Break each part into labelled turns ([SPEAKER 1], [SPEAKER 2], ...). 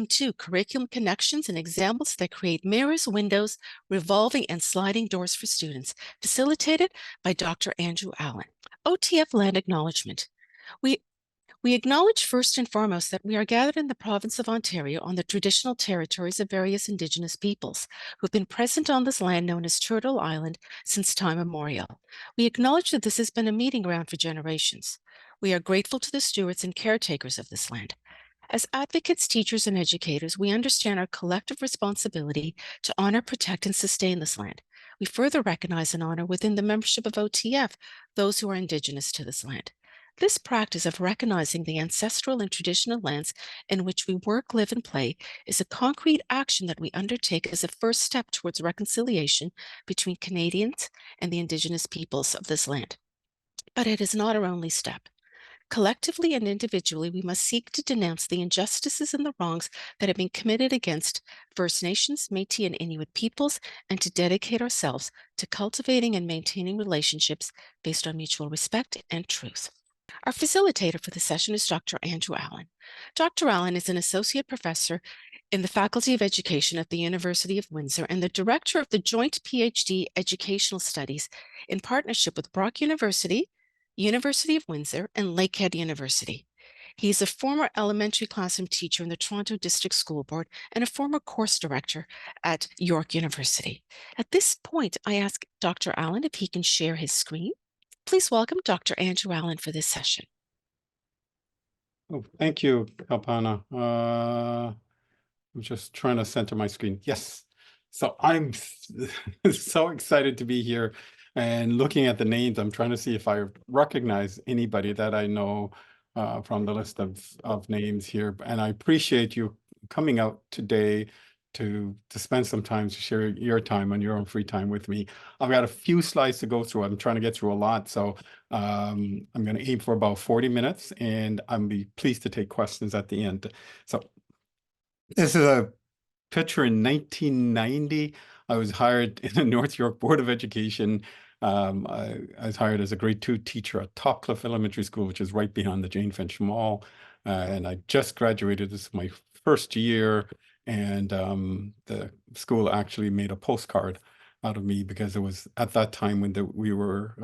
[SPEAKER 1] welcome to Curriculum Connections and Examples that Create Mirrors, Windows, Revolving and Sliding Doors for Students, facilitated by Dr. Andrew Allen. OTF Land Acknowledgement. We acknowledge first and foremost that we are gathered in the province of Ontario on the traditional territories of various Indigenous peoples who have been present on this land known as Turtle Island since time immemorial. We acknowledge that this has been a meeting ground for generations. We are grateful to the stewards and caretakers of this land. As advocates, teachers, and educators, we understand our collective responsibility to honor, protect, and sustain this land. We further recognize and honor within the membership of OTF those who are Indigenous to this land. This practice of recognizing the ancestral and traditional lands in which we work, live, and play is a concrete action that we undertake as a first step towards reconciliation between Canadians and the Indigenous peoples of this land. But it is not our only step. Collectively and individually, we must seek to denounce the injustices and the wrongs that have been committed against First Nations, Métis, and Inuit peoples, and to dedicate ourselves to cultivating and maintaining relationships based on mutual respect and truth. Our facilitator for the session is Dr. Andrew Allen. Dr. Allen is an associate professor in the Faculty of Education at the University of Windsor and the director of the Joint PhD Educational Studies in partnership with Brock University, University of Windsor, and Lakehead University. He is a former elementary classroom teacher in the Toronto District School Board and a former course director at York University. At this point, I ask Dr. Allen if he can share his screen. Please welcome Dr. Andrew Allen for this session.
[SPEAKER 2] Oh, thank you, Kalpana. I'm just trying to center my screen. Yes. So I'm so excited to be here and looking at the names. I'm trying to see if I recognize anybody that I know from the list of names here. And I appreciate you coming out today to spend some time to share your time on your own free time with me. I've got a few slides to go through. I'm trying to get through a lot. So I'm going to aim for about 40 minutes and I'm be pleased to take questions at the end. So this is a picture in 1990. I was hired in the North York Board of Education. I was hired as a grade 2 teacher at Topcliffe Elementary School, which is right behind the Jane Finch Mall. And I just graduated. This is my first year. And the school actually made a postcard out of me because it was at that time when we were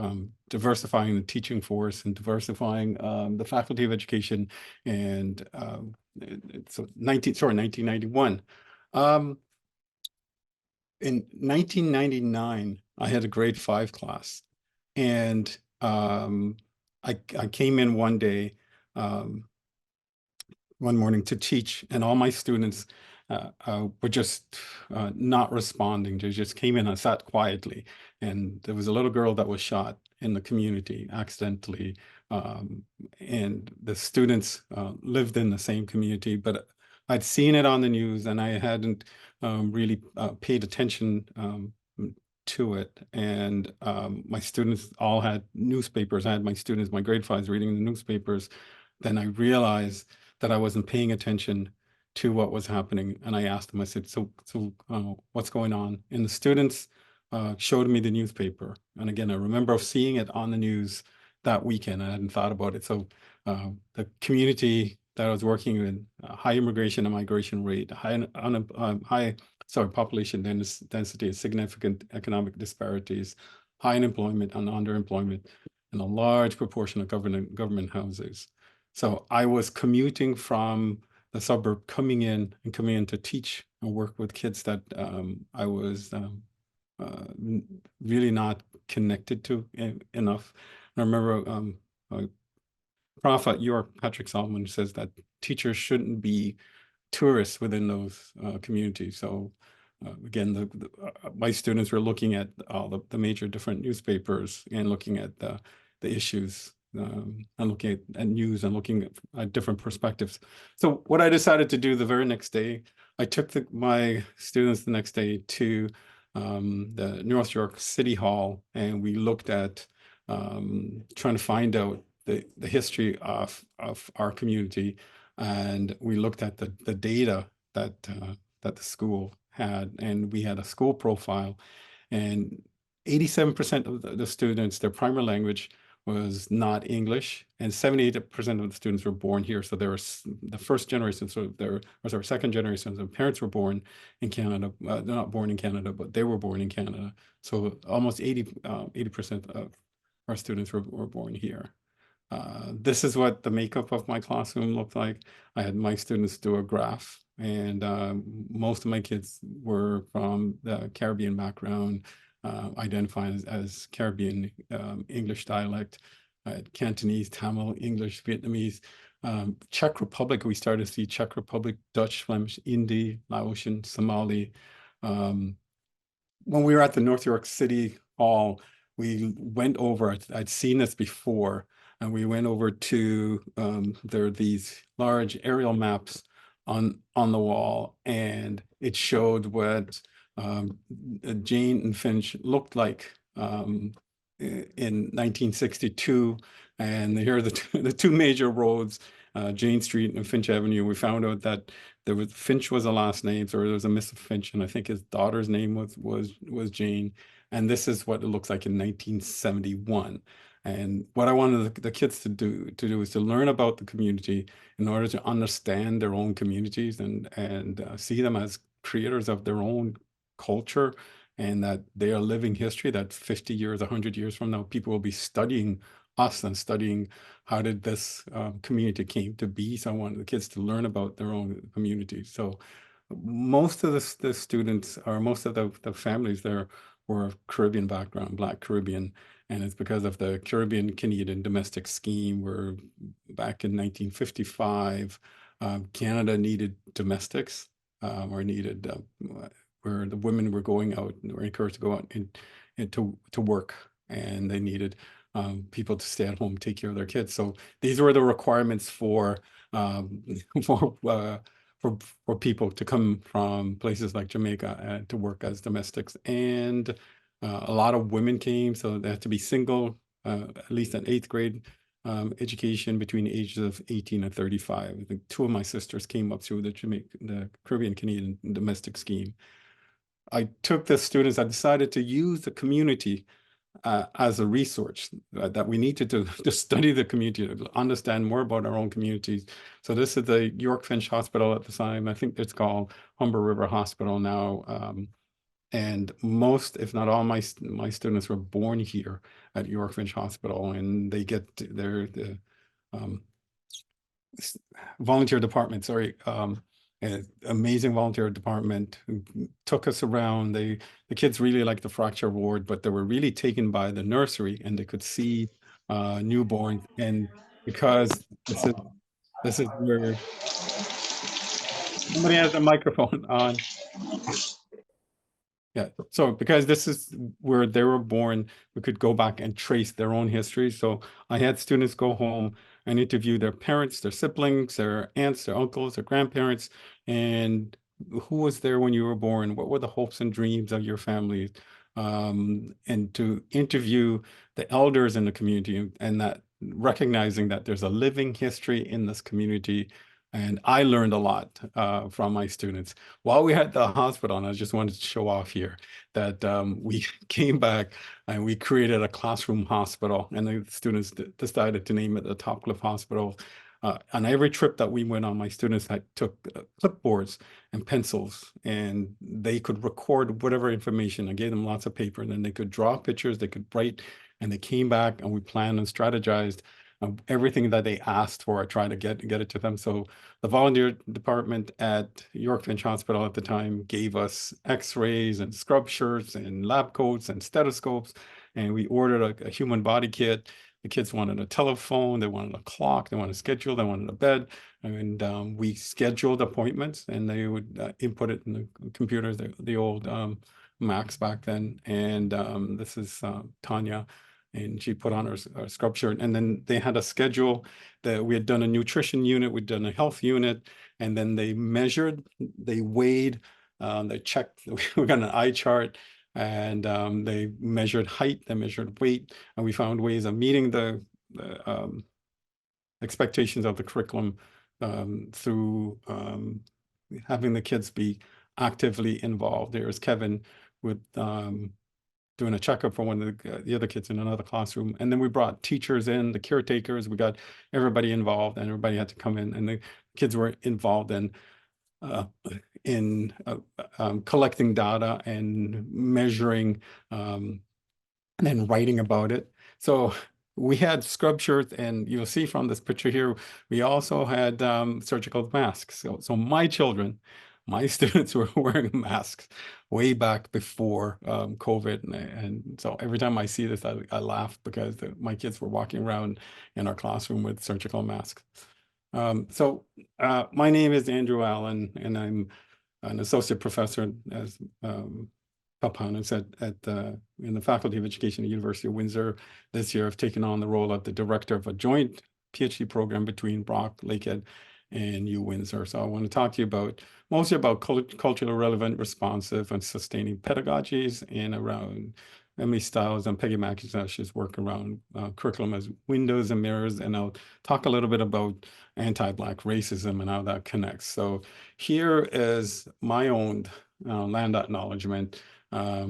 [SPEAKER 2] diversifying the teaching force and diversifying the Faculty of Education. And so 1991. In 1999, I had a grade 5 class, and I came in one day, one morning to teach, and all my students were just not responding. They just came in and sat quietly. And there was a little girl that was shot in the community accidentally. And the students lived in the same community, but I'd seen it on the news and I hadn't really paid attention to it. And my students all had newspapers. I had my students, my grade 5s reading the newspapers. Then I realized that I wasn't paying attention to what was happening. And I asked them, I said, so what's going on? And the students showed me the newspaper. And again, I remember seeing it on the news that weekend. I hadn't thought about it. So the community that I was working in, high immigration and migration rate, population density, significant economic disparities, high unemployment and underemployment, and a large proportion of government houses. So I was commuting from the suburb, coming in to teach and work with kids that I was really not connected to enough. And I remember Prof at York, Patrick Solomon, says that teachers shouldn't be tourists within those communities. So again, my students were looking at all the major different newspapers and looking at the issues and looking at news and looking at different perspectives. So what I decided to do the very next day, I took my students the next day to the North York City Hall, and we looked at trying to find out the history of our community, and we looked at the data that the school had, and we had a school profile, and 87% of the students, their primary language was not English, and 78% of the students were born here. So there was the first generation, so there was our second generation. So parents were born in Canada. They're not born in Canada, but they were born in Canada. So almost 80% of our students were born here. This is what the makeup of my classroom looked like. I had my students do a graph, and most of my kids were from the Caribbean background, identifying as Caribbean English dialect, Cantonese, Tamil, English, Vietnamese. Czech Republic, we started to see Czech Republic, Dutch, Flemish, Hindi, Laotian, Somali. When we were at the North York City Hall, we went over, I'd seen this before, and we went over to, there are these large aerial maps on the wall, and it showed what Jane and Finch looked like in 1962. And here are the two major roads, Jane Street and Finch Avenue. We found out that Finch was a last name, so there was a Miss Finch, and I think his daughter's name was Jane. And this is what it looks like in 1971. And what I wanted the kids to do is to learn about the community in order to understand their own communities and see them as creators of their own culture, and that they are living history that 50 years, 100 years from now, people will be studying us and studying how did this community came to be. So I wanted the kids to learn about their own community. So most of the students, or most of the families there, were of Caribbean background, Black Caribbean, and it's because of the Caribbean Canadian domestic scheme, where back in 1955, Canada needed domestics, or needed where the women were going out and were encouraged to go out and to work, and they needed people to stay at home, take care of their kids. So these were the requirements for for people to come from places like Jamaica to work as domestics. And a lot of women came, so they had to be single, at least an 8th grade education between the ages of 18 and 35. I think 2 of my sisters came up through the Caribbean Canadian domestic scheme. I took the students, I decided to use the community as a resource, that we need to study the community, to understand more about our own communities. So this is the York Finch Hospital at the time. I think it's called Humber River Hospital now. And most, if not all, my students were born here at York Finch Hospital, and they get the volunteer department, sorry, an amazing volunteer department who took us around. The kids really liked the fracture ward, but they were really taken by the nursery, and they could see newborns. And because this is where somebody has a microphone on. Yeah, so because this is where they were born, we could go back and trace their own history. So I had students go home and interview their parents, their siblings, their aunts, their uncles, their grandparents, and who was there when you were born? What were the hopes and dreams of your family? And to interview the elders in the community, and that recognizing that there's a living history in this community. And I learned a lot from my students. While we had the hospital, and I just wanted to show off here that we came back and we created a classroom hospital, and the students decided to name it the Topcliffe Hospital. On every trip that we went on, my students took clipboards and pencils, and they could record whatever information. I gave them lots of paper, and then they could draw pictures, they could write, and they came back and we planned and strategized everything that they asked for. I tried to get it to them. So the volunteer department at York Finch Hospital at the time gave us x-rays and scrub shirts and lab coats and stethoscopes, and we ordered a human body kit. The kids wanted a telephone, they wanted a clock, they wanted a schedule, they wanted a bed, and we scheduled appointments, and they would input it in the computers, the old Macs back then. And this is Tanya, and she put on her scrub shirt, and then they had a schedule that we had done a nutrition unit, we'd done a health unit, and then they measured, they weighed, they checked, we got an eye chart, and they measured height, they measured weight, and we found ways of meeting the expectations of the curriculum through having the kids be actively involved. There's Kevin with doing a checkup for one of the other kids in another classroom. And then we brought teachers in, the caretakers, we got everybody involved, and everybody had to come in, and the kids were involved in collecting data and measuring and then writing about it. So we had scrub shirts, and you'll see from this picture here, we also had surgical masks. So my children, my students were wearing masks way back before COVID. And so every time I see this, I laugh because my kids were walking around in our classroom with surgical masks. My name is Andrew Allen, and I'm an associate professor, as Papana said, in the Faculty of Education at University of Windsor. This year, I've taken on the role of the director of a joint PhD program between Brock, Lakehead, and UWindsor. So I want to talk to you mostly about culturally relevant, responsive, and sustaining pedagogies, and around Emily Stiles and Peggy McIntosh's work around curriculum as windows and mirrors. And I'll talk a little bit about anti-Black racism and how that connects. So here is my own land acknowledgement. As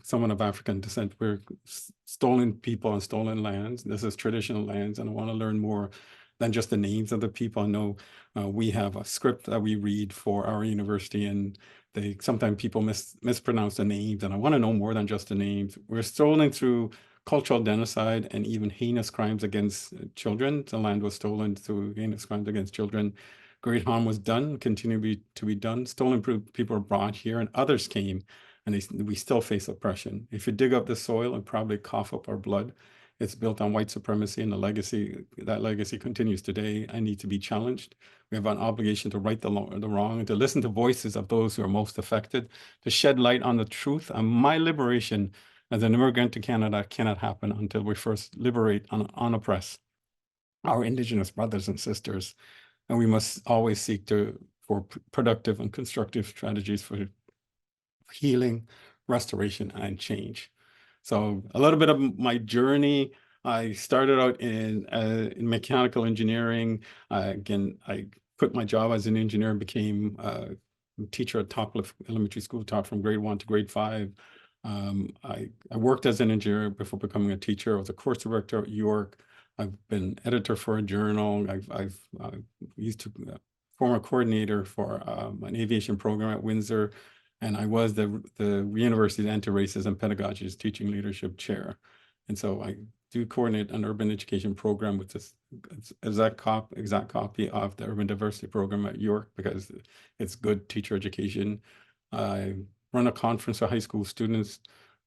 [SPEAKER 2] someone of African descent, we're stolen people and stolen lands. This is traditional lands, and I want to learn more than just the names of the people. I know we have a script that we read for our university, and sometimes people mispronounce the names, and I want to know more than just the names. We're stolen through cultural genocide and even heinous crimes against children. The land was stolen through heinous crimes against children. Great harm was done, continue to be done. Stolen people were brought here, and others came, and we still face oppression. If you dig up the soil and probably cough up our blood, it's built on white supremacy, and that legacy continues today. I need to be challenged. We have an obligation to right the wrong, and to listen to voices of those who are most affected, to shed light on the truth. And my liberation as an immigrant to Canada cannot happen until we first liberate and unoppress our Indigenous brothers and sisters. And we must always seek for productive and constructive strategies for healing, restoration, and change. So a little bit of my journey. I started out in mechanical engineering. Again, I quit my job as an engineer and became a teacher at Topcliffe Elementary School, taught from grade 1 to grade 5. I worked as an engineer before becoming a teacher. I was a course director at York. I've been editor for a journal. I've used to former coordinator for an aviation program at Windsor, and I was the university's anti-racism pedagogies teaching leadership chair. And so I do coordinate an urban education program with this exact copy of the urban diversity program at York, because it's good teacher education. I run a conference for high school students.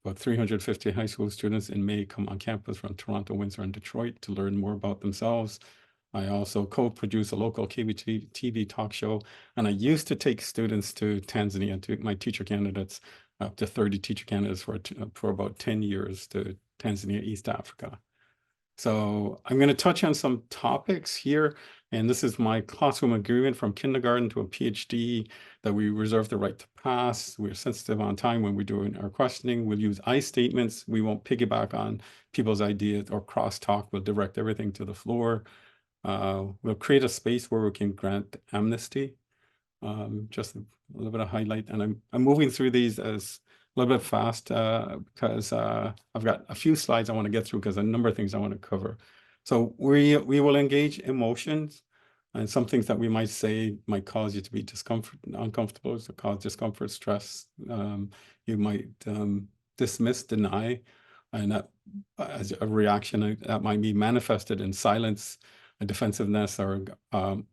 [SPEAKER 2] About 350 high school students in May come on campus from Toronto, Windsor, and Detroit to learn more about themselves. I also co-produce a local TV talk show, and I used to take students to Tanzania, to my teacher candidates, up to 30 teacher candidates for about 10 years to Tanzania, East Africa. So I'm going to touch on some topics here, and this is my classroom agreement from kindergarten to a PhD, that we reserve the right to pass. We're sensitive on time when we're doing our questioning. We'll use I statements. We won't piggyback on people's ideas or crosstalk. We'll direct everything to the floor. We'll create a space where we can grant amnesty. Just a little bit of highlight, and I'm moving through these as a little bit fast because I've got a few slides I want to get through, because a number of things I want to cover. So we will engage emotions, and some things that we might say might cause you to be uncomfortable, so cause discomfort, stress. You might dismiss, deny, and that as a reaction that might be manifested in silence, defensiveness, or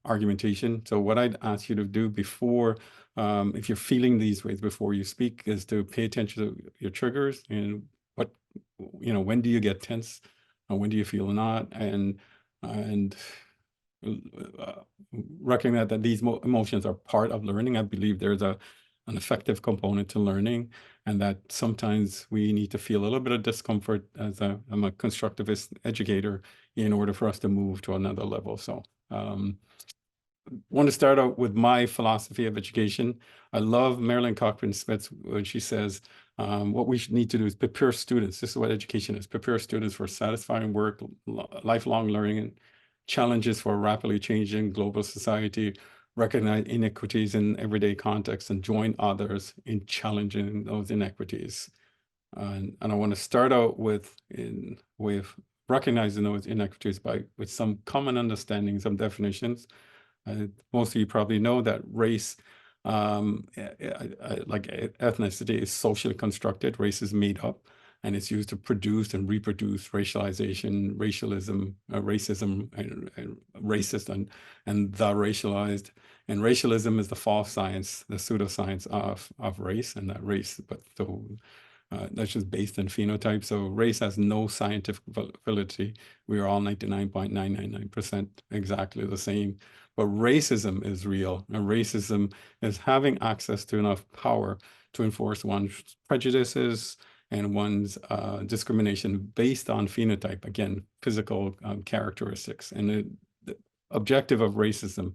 [SPEAKER 2] argumentation. So what I'd ask you to do before, if you're feeling these ways before you speak, is to pay attention to your triggers and when do you get tense, and when do you feel not, and recognize that these emotions are part of learning. I believe there's an effective component to learning, and that sometimes we need to feel a little bit of discomfort as I'm a constructivist educator in order for us to move to another level. So want to start out with my philosophy of education. I love Marilyn Cochran-Smith when she says, what we need to do is prepare students. This is what education is: prepare students for satisfying work, lifelong learning, and challenges for a rapidly changing global society, recognize inequities in everyday context, and join others in challenging those inequities. And I want to start out with recognizing those inequities with some common understandings, some definitions. Most of you probably know that race, like ethnicity, is socially constructed. Race is made up, and it's used to produce and reproduce racialization, racialism, racism, and racist, and the racialized. And racialism is the false science, the pseudoscience of race, and that race, but so that's just based on phenotype. So race has no scientific validity. We are all 99.999% exactly the same. But racism is real, and racism is having access to enough power to enforce one's prejudices and one's discrimination based on phenotype, again, physical characteristics. And the objective of racism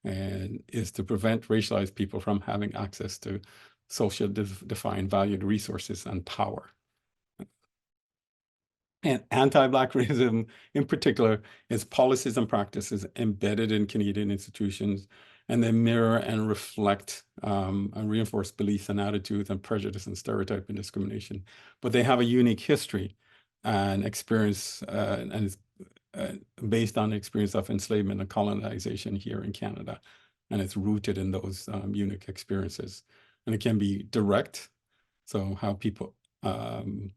[SPEAKER 2] is to prevent racialized people from having access to social defined valued resources and power. And anti-Black racism in particular is policies and practices embedded in Canadian institutions, and they mirror and reflect and reinforce beliefs and attitudes and prejudice and stereotype and discrimination. But they have a unique history and experience, and it's based on the experience of enslavement and colonization here in Canada. And it's rooted in those unique experiences. And it can be direct, so how people, the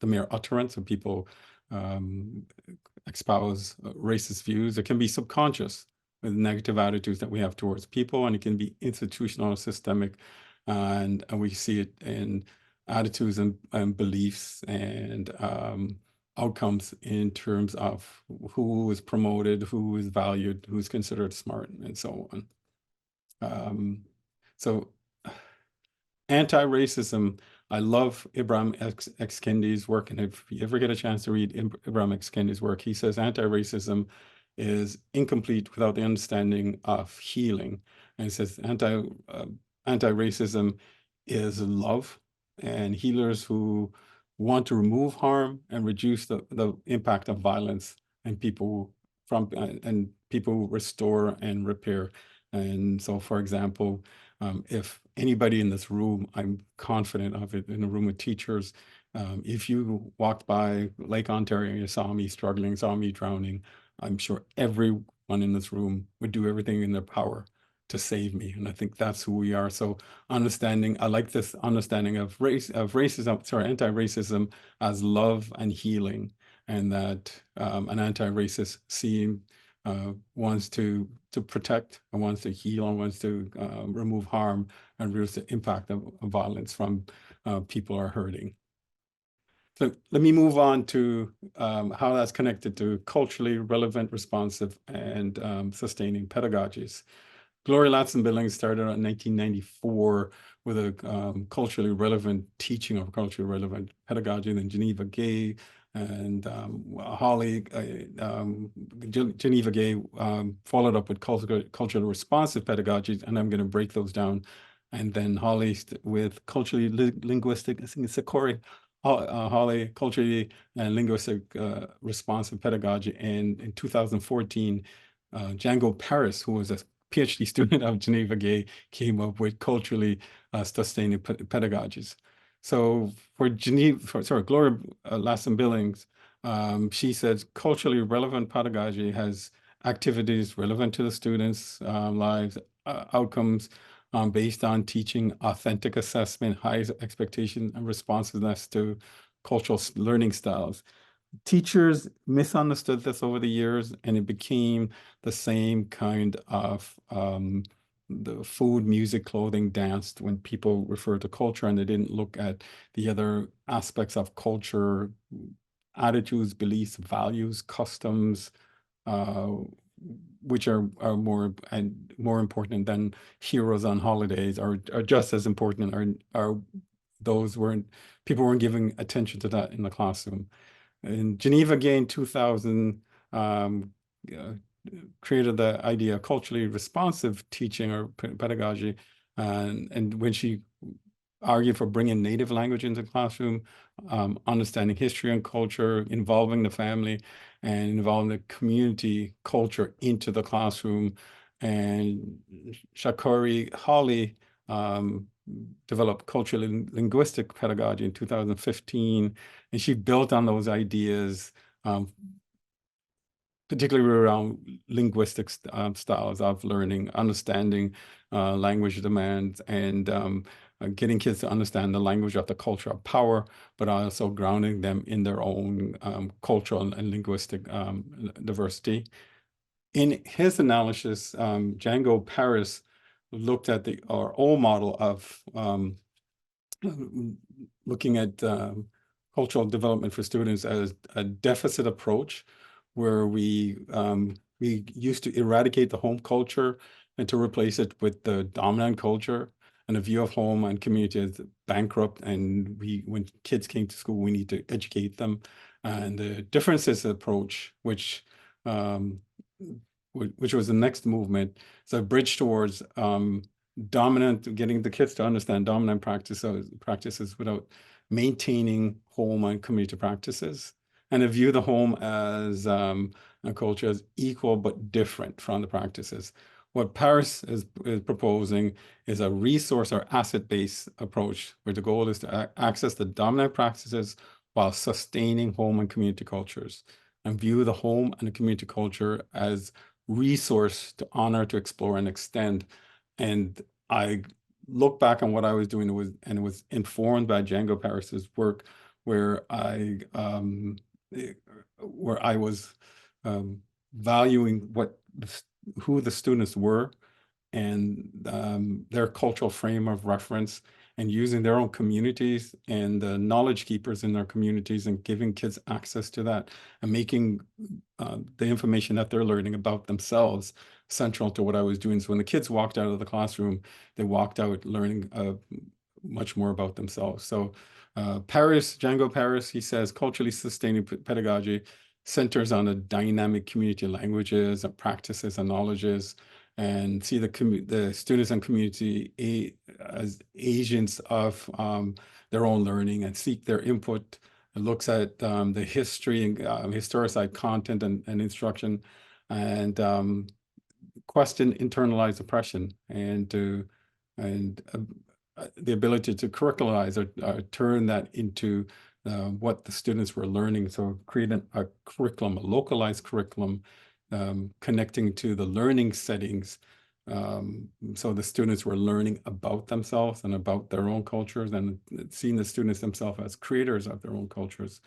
[SPEAKER 2] mere utterance of people espouse racist views. It can be subconscious with negative attitudes that we have towards people, and it can be institutional, systemic, and we see it in attitudes and beliefs and outcomes in terms of who is promoted, who is valued, who's considered smart, and so on. So anti-racism, I love Ibram X. Kendi's work, and if you ever get a chance to read Ibram X. Kendi's work, he says anti-racism is incomplete without the understanding of healing. And he says anti-racism is love, and healers who want to remove harm and reduce the impact of violence, and people restore and repair. And so, for example, if anybody in this room, I'm confident of it, in a room with teachers, if you walked by Lake Ontario and you saw me struggling, saw me drowning, I'm sure everyone in this room would do everything in their power to save me. And I think that's who we are. So I like this understanding of anti-racism as love and healing, and that an anti-racist wants to protect, and wants to heal, and wants to remove harm and reduce the impact of violence from people are hurting. So let me move on to how that's connected to culturally relevant, responsive, and sustaining pedagogies. Gloria Ladson-Billings started in 1994 with a culturally relevant teaching of culturally relevant pedagogy. And then Geneva Gay and Geneva Gay followed up with culturally responsive pedagogies, and I'm going to break those down. And then Holly with culturally linguistic, I think it's Sakori, Holly, culturally and linguistic responsive pedagogy. And in 2014, Django Paris, who was a PhD student of Geneva Gay, came up with culturally sustaining pedagogies. So for Gloria Ladson-Billings, she says culturally relevant pedagogy has activities relevant to the students' lives, outcomes based on teaching, authentic assessment, high expectation and responsiveness to cultural learning styles. Teachers misunderstood this over the years, and it became the same kind of the food, music, clothing, dance when people refer to culture, and they didn't look at the other aspects of culture, attitudes, beliefs, values, customs, which are more important than heroes on holidays, or just as important, or people weren't giving attention to that in the classroom. And Geneva Gay in 2000 created the idea of culturally responsive teaching or pedagogy, and when she argued for bringing native language into the classroom, understanding history and culture, involving the family, and involving the community culture into the classroom, and Shakori Hawley developed cultural linguistic pedagogy in 2015, and she built on those ideas, particularly around linguistic styles of learning, understanding language demands, and getting kids to understand the language of the culture of power, but also grounding them in their own cultural and linguistic diversity. In his analysis, Django Paris looked at our old model of looking at cultural development for students as a deficit approach, where we used to eradicate the home culture and to replace it with the dominant culture, and a view of home and community as bankrupt. And when kids came to school, we need to educate them. And the differences approach, which was the next movement, so a bridge towards getting the kids to understand dominant practices without maintaining home and community practices, and to view the home as a culture as equal but different from the practices. What Paris is proposing is a resource or asset-based approach, where the goal is to access the dominant practices while sustaining home and community cultures, and view the home and the community culture as resource to honor, to explore, and extend. And I look back on what I was doing, it was informed by Django Paris's work, where I was valuing who the students were, and their cultural frame of reference, and using their own communities and the knowledge keepers in their communities, and giving kids access to that, and making the information that they're learning about themselves central to what I was doing. So when the kids walked out of the classroom, they walked out learning much more about themselves. So Django Paris, he says, culturally sustaining pedagogy centers on a dynamic community languages and practices and knowledges, and see the students and community as agents of their own learning, and seek their input. It looks at the history and historicized content and instruction, and question internalized oppression, and the ability to curricularize or turn that into what the students were learning. So creating a curriculum, a localized curriculum, connecting to the learning settings. So the students were learning about themselves and about their own cultures, and seeing the students themselves as creators of their own cultures.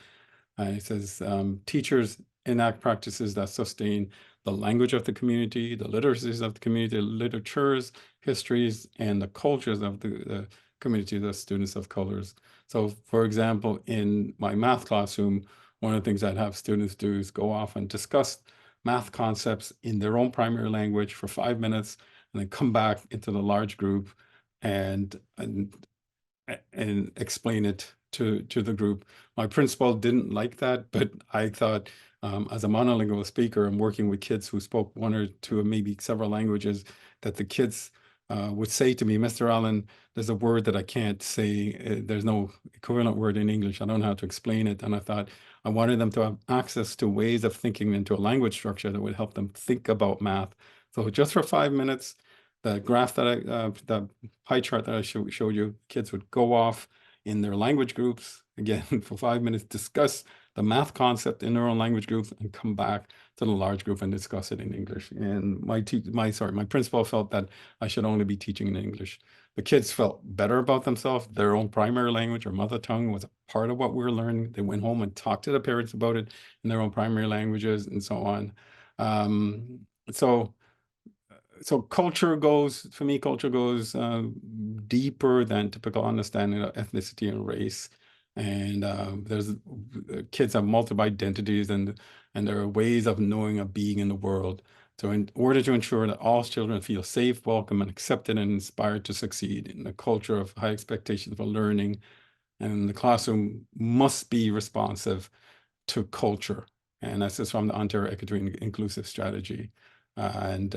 [SPEAKER 2] It says teachers enact practices that sustain the language of the community, the literacies of the community, literatures, histories, and the cultures of the community, the students of colors. So for example, in my math classroom, one of the things I'd have students do is go off and discuss math concepts in their own primary language for 5 minutes, and then come back into the large group and explain it to the group. My principal didn't like that, but I thought, as a monolingual speaker, I'm working with kids who spoke one or two, maybe several languages, that the kids would say to me, Mr. Allen, there's a word that I can't say. There's no equivalent word in English. I don't know how to explain it. And I thought I wanted them to have access to ways of thinking into a language structure that would help them think about math. So just for 5 minutes, the graph that the pie chart that I showed you, kids would go off in their language groups, again, for 5 minutes, discuss the math concept in their own language groups, and come back to the large group and discuss it in English. And my principal felt that I should only be teaching in English. The kids felt better about themselves. Their own primary language or mother tongue was a part of what we were learning. They went home and talked to their parents about it in their own primary languages, and so on. So culture goes, for me, culture goes deeper than typical understanding of ethnicity and race. And there's kids have multiple identities, and there are ways of knowing, of being in the world. So in order to ensure that all children feel safe, welcome, and accepted, and inspired to succeed in a culture of high expectations for learning, and the classroom must be responsive to culture. And that's just from the Ontario Equity Inclusive Strategy. And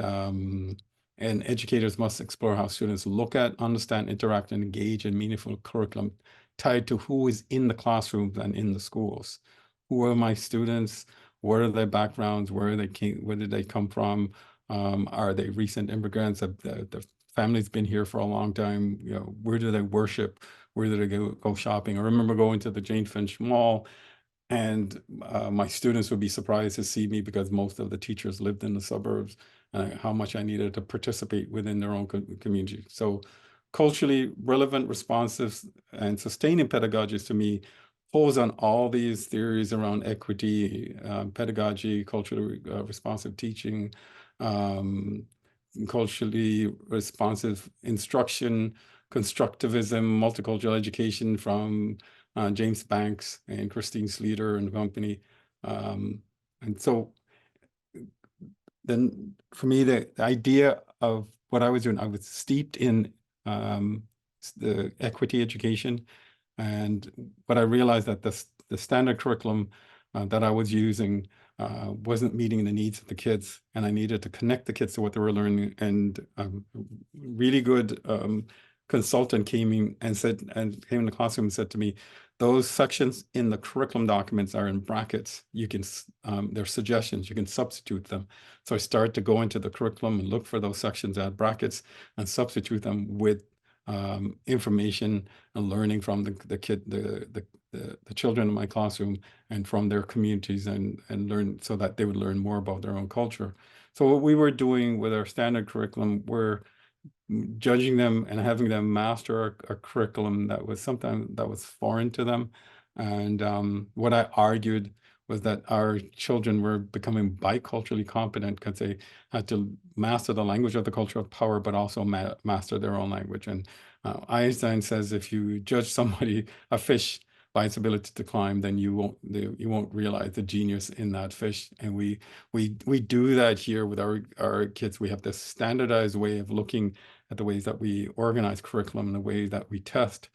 [SPEAKER 2] educators must explore how students look at, understand, interact, and engage in meaningful curriculum tied to who is in the classrooms and in the schools. Who are my students? What are their backgrounds? Where did they come from? Are they recent immigrants? Have the family's been here for a long time? You know, where do they worship? Where do they go shopping? I remember going to the Jane Finch Mall, and my students would be surprised to see me because most of the teachers lived in the suburbs, and how much I needed to participate within their own community. So culturally relevant, responsive, and sustaining pedagogies to me pulls on all these theories around equity, pedagogy, culturally responsive teaching, culturally responsive instruction, constructivism, multicultural education from James Banks and Christine Sleater and company. And so then for me, the idea of what I was doing, I was steeped in the equity education. And what I realized that the standard curriculum that I was using wasn't meeting the needs of the kids, and I needed to connect the kids to what they were learning. And really good consultant came in the classroom and said to me, those sections in the curriculum documents are in brackets. You can, they're suggestions, you can substitute them. So I started to go into the curriculum and look for those sections, add brackets, and substitute them with information and learning from the children in my classroom and from their communities, and learn so that they would learn more about their own culture. So what we were doing with our standard curriculum, we're judging them and having them master a curriculum that was sometimes that was foreign to them. And what I argued was that our children were becoming biculturally competent because they had to master the language of the culture of power, but also master their own language. And Einstein says, if you judge somebody, a fish, by its ability to climb, then you won't realize the genius in that fish. And we do that here with our kids. We have this standardized way of looking at the ways that we organize curriculum and the way that we test.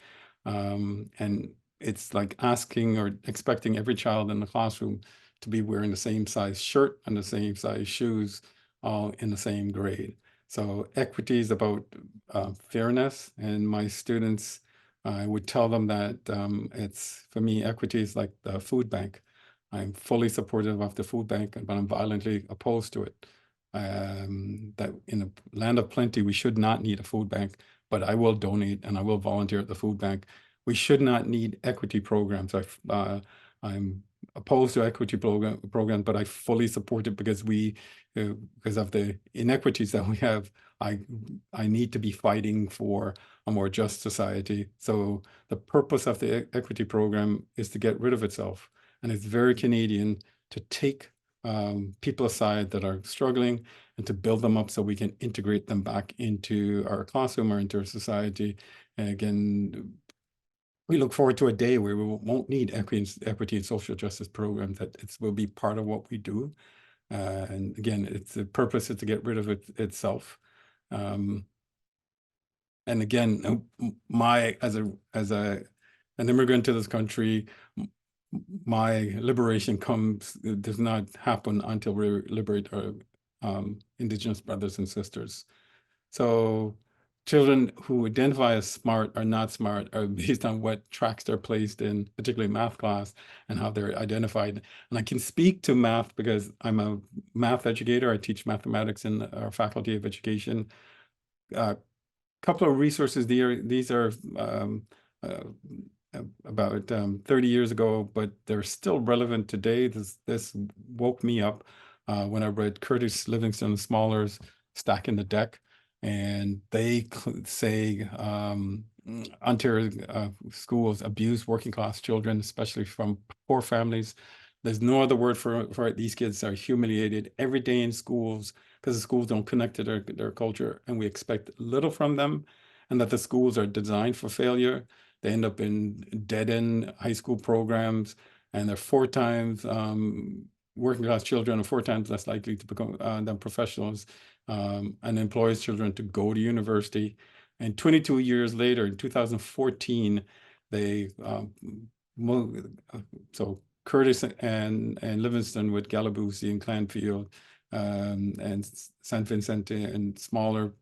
[SPEAKER 2] And it's like asking or expecting every child in the classroom to be wearing the same size shirt and the same size shoes, all in the same grade. So equity is about fairness, and my students, I would tell them that it's, for me, equity is like the food bank. I'm fully supportive of the food bank, but I'm violently opposed to it. That in a land of plenty, we should not need a food bank, but I will donate and I will volunteer at the food bank. We should not need equity programs. I'm opposed to equity program, but I fully support it because because of the inequities that we have. I need to be fighting for a more just society. So the purpose of the equity program is to get rid of itself. And it's very Canadian to take people aside that are struggling and to build them up so we can integrate them back into our classroom or into our society. And again, we look forward to a day where we won't need equity and social justice programs, that it will be part of what we do. And again, it's the purpose is to get rid of itself. And again, as an immigrant to this country, my liberation does not happen until we liberate our Indigenous brothers and sisters. So children who identify as smart or not smart are based on what tracks they're placed in, particularly math class, and how they're identified. And I can speak to math because I'm a math educator. I teach mathematics in our Faculty of Education. Couple of resources there. These are about 30 years ago, but they're still relevant today. This woke me up when I read Curtis Livingston Smaller's Stacking the Deck. And they say Ontario schools abuse working class children, especially from poor families. There's no other word for it. These kids are humiliated every day in schools because the schools don't connect to their culture, and we expect little from them, and that the schools are designed for failure. They end up in dead-end high school programs, and they're 4 times working class children are 4 times less likely to become than professionals, and employs children to go to university. And 22 years later, in 2014, they moved. So Curtis and Livingston with Galaboozy and Clanfield and St. Vincent and Smaller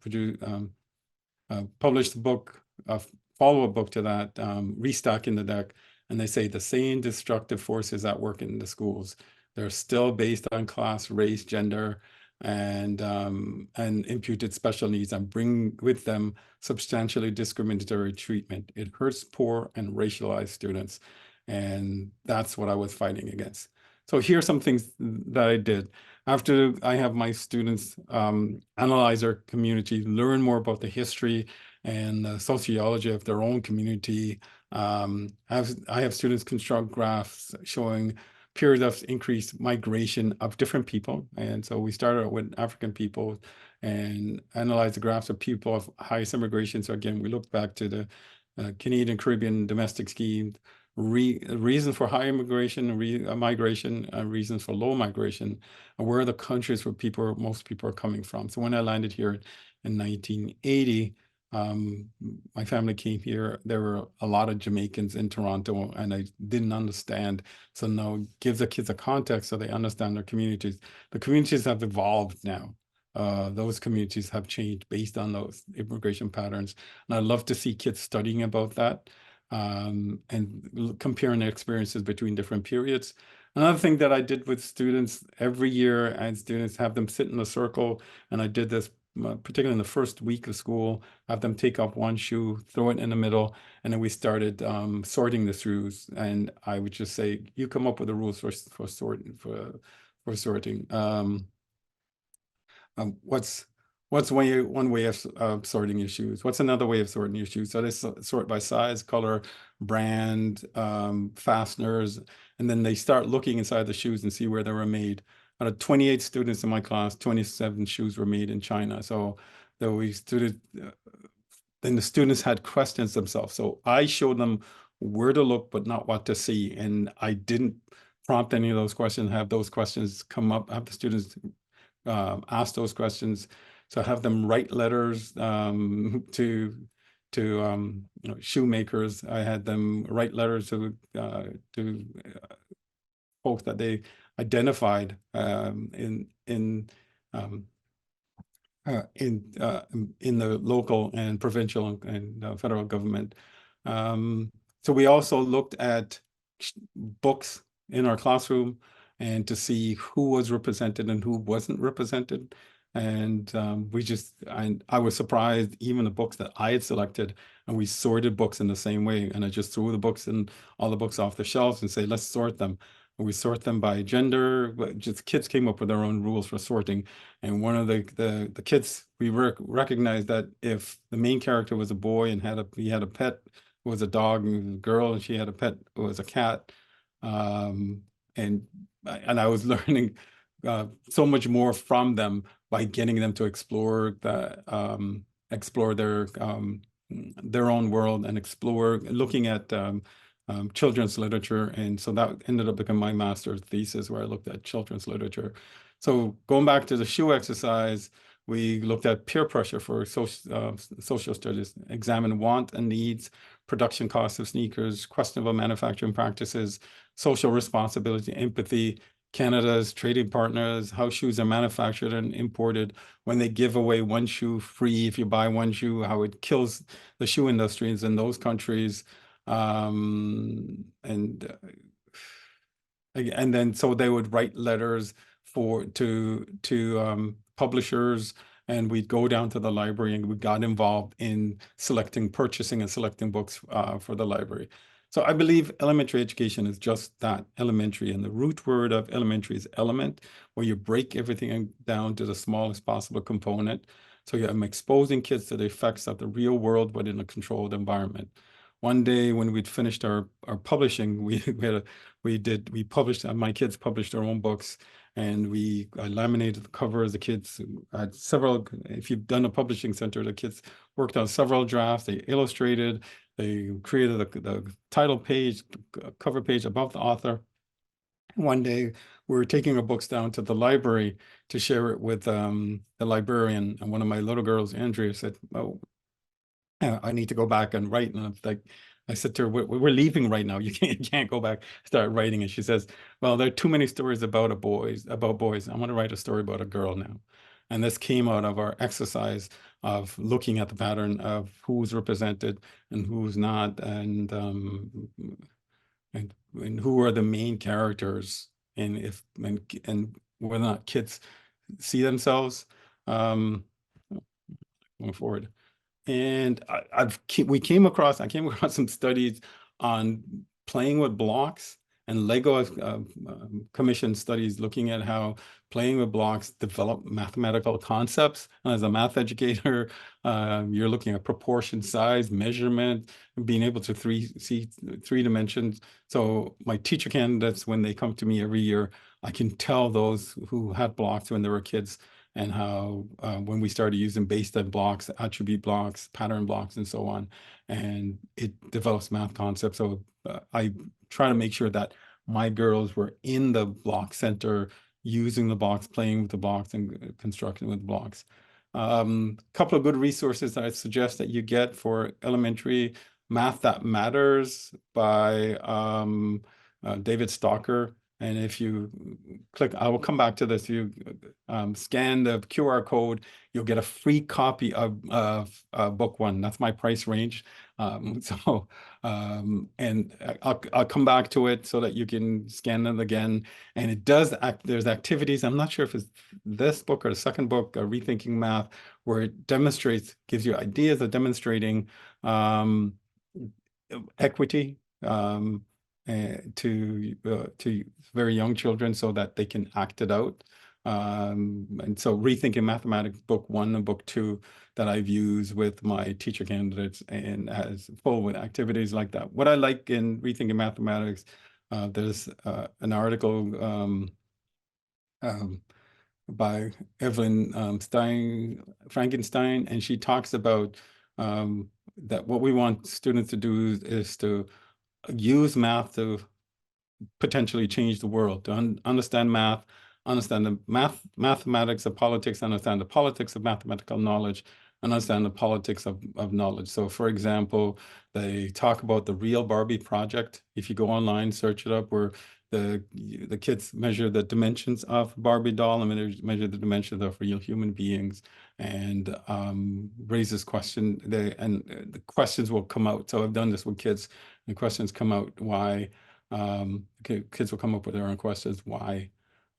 [SPEAKER 2] published a book, a follow-up book to that, Restacking the Deck. And they say the same destructive forces at work in the schools. They're still based on class, race, gender, and imputed special needs and bring with them substantially discriminatory treatment. It hurts poor and racialized students. And that's what I was fighting against. So here are some things that I did. After I have my students analyze our community, learn more about the history and the sociology of their own community. I have students construct graphs showing periods of increased migration of different people. And so we started with African people and analyzed the graphs of people of highest immigration. So again, we looked back to the Canadian Caribbean domestic scheme, reasons for high immigration, migration, reasons for low migration, and where are the countries where most people are coming from. So when I landed here in 1980, my family came here. There were a lot of Jamaicans in Toronto, and I didn't understand. So now give the kids a context so they understand their communities. The communities have evolved now. Those communities have changed based on those immigration patterns. And I love to see kids studying about that and comparing the experiences between different periods. Another thing that I did with students every year, and students have them sit in a circle, and I did this particularly in the first week of school, have them take off one shoe, throw it in the middle, and then we started sorting the shoes. And I would just say, you come up with the rules for sorting. What's one way of sorting your shoes? What's another way of sorting your shoes? So they sort by size, color, brand, fasteners, and then they start looking inside the shoes and see where they were made. Out of 28 students in my class, 27 shoes were made in China. So then the students had questions themselves. So I showed them where to look, but not what to see. And I didn't prompt any of those questions, have those questions come up, have the students ask those questions. So have them write letters to shoemakers. I had them write letters to folks that they identified in the local and provincial and federal government. So we also looked at books in our classroom and to see who was represented and who wasn't represented. And I was surprised, even the books that I had selected, and we sorted books in the same way. And I just threw the books and all the books off the shelves and say, let's sort them. And we sort them by gender, but just kids came up with their own rules for sorting. And one of the kids, we recognized that if the main character was a boy and he had a pet, it was a dog, and a girl, and she had a pet, it was a cat. And I was learning so much more from them by getting them to explore their own world and looking at children's literature. And so that ended up becoming my master's thesis, where I looked at children's literature. So going back to the shoe exercise, we looked at peer pressure for social studies, examine want and needs, production costs of sneakers, questionable manufacturing practices, social responsibility, empathy, Canada's trading partners, how shoes are manufactured and imported, when they give away one shoe free if you buy one shoe, how it kills the shoe industries in those countries. And then so they would write letters to publishers, and we'd go down to the library and we got involved in purchasing and selecting books for the library. So I believe elementary education is just that, elementary. And the root word of elementary is element, where you break everything down to the smallest possible component. So I'm exposing kids to the effects of the real world, but in a controlled environment. One day when we'd finished our publishing, my kids published their own books, and I laminated the covers. The kids had several, if you've done a publishing center, the kids worked on several drafts. They illustrated, they created the title page, cover page above the author. One day we were taking our books down to the library to share it with the librarian, and one of my little girls, Andrea, said, "Oh, I need to go back and write." And I said to her, we're leaving right now. You can't go back, start writing. And she says, well, there are too many stories about boys. I want to write a story about a girl now. And this came out of our exercise of looking at the pattern of who's represented and who's not, and who are the main characters, and whether or not kids see themselves. Moving forward. And I came across some studies on playing with blocks, and Lego has commissioned studies looking at how playing with blocks develop mathematical concepts. And as a math educator, you're looking at proportion, size, measurement, and being able to see three dimensions. So my teacher candidates, when they come to me every year, I can tell those who had blocks when they were kids, and how when we started using base-type blocks, attribute blocks, pattern blocks, and so on, and it develops math concepts. So I try to make sure that my girls were in the block center, using the blocks, playing with the blocks, and constructing with blocks. Couple of good resources that I suggest that you get for elementary: Math That Matters by David Stalker. And if you click, I will come back to this. You scan the QR code, you'll get a free copy of book one. That's my price range. And I'll come back to it so that you can scan it again. And it does there's activities. I'm not sure if it's this book or the second book, Rethinking Math, where it demonstrates, gives you ideas of demonstrating equity to very young children so that they can act it out. And so Rethinking Mathematics book one and book two that I've used with my teacher candidates, and as full with activities like that. What I like in Rethinking Mathematics, there's an article by Evelyn Frankenstein, and she talks about that what we want students to do is to use math to potentially change the world, to understand math, understand the mathematics of politics, understand the politics of mathematical knowledge, and understand the politics of knowledge. So for example, they talk about the Real Barbie project. If you go online, search it up, where the kids measure the dimensions of Barbie doll, and they measure the dimensions of real human beings, and raises question. The questions will come out. So I've done this with kids. The questions come out why. Kids will come up with their own questions. Why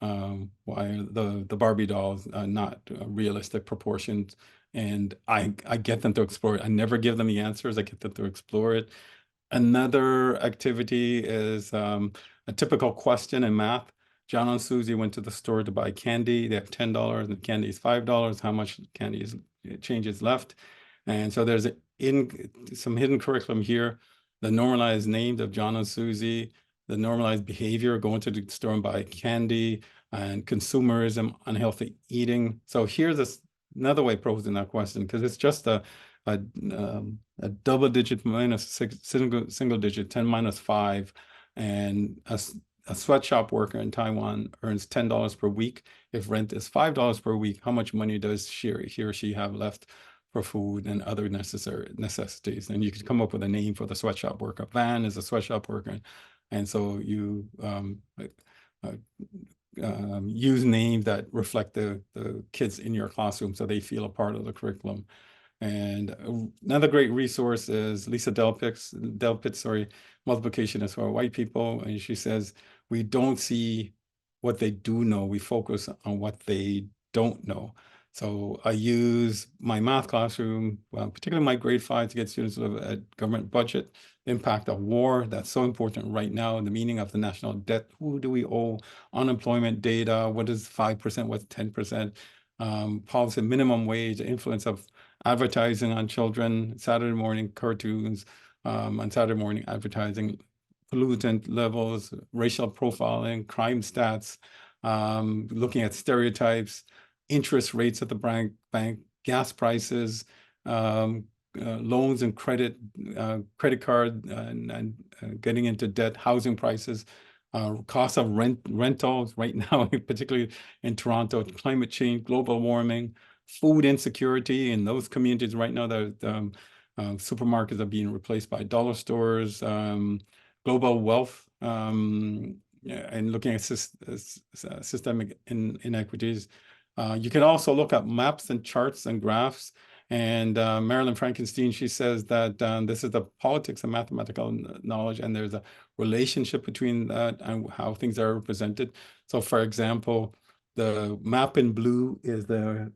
[SPEAKER 2] the Barbie dolls not realistic proportions? And I get them to explore it. I never give them the answers. I get them to explore it. Another activity is a typical question in math. John and Susie went to the store to buy candy. They have $10 and the candy is $5. How much change is left? And so there's some hidden curriculum here. The normalized names of John and Susie, the normalized behavior, going to the store and buy candy, and consumerism, unhealthy eating. So here's another way posing that question, because it's just a double digit minus single digit, 10 minus 5, and a sweatshop worker in Taiwan earns $10 per week. If rent is $5 per week, how much money does he or she have left for food and other necessities? And you could come up with a name for the sweatshop worker. Van is a sweatshop worker. And so you use names that reflect the kids in your classroom so they feel a part of the curriculum. And another great resource is Lisa Delpit's, Multiplication is for White People. And she says, we don't see what they do know, we focus on what they don't know. So I use my math classroom, particularly my grade 5, to get students to look at government budget, the impact of war, that's so important right now, the meaning of the national debt, who do we owe, unemployment data, what is 5%, what's 10%, policy, minimum wage, influence of advertising on children, Saturday morning cartoons, on Saturday morning advertising, pollutant levels, racial profiling, crime stats, looking at stereotypes, interest rates at the bank, gas prices, loans and credit card, and getting into debt, housing prices, cost of rentals right now, particularly in Toronto, climate change, global warming, food insecurity in those communities right now. That supermarkets are being replaced by dollar stores, global wealth, and looking at systemic inequities. You can also look at maps and charts and graphs. And Marilyn Frankenstein, she says that this is the politics of mathematical knowledge, and there's a relationship between that and how things are represented. So for example, The map in blue is the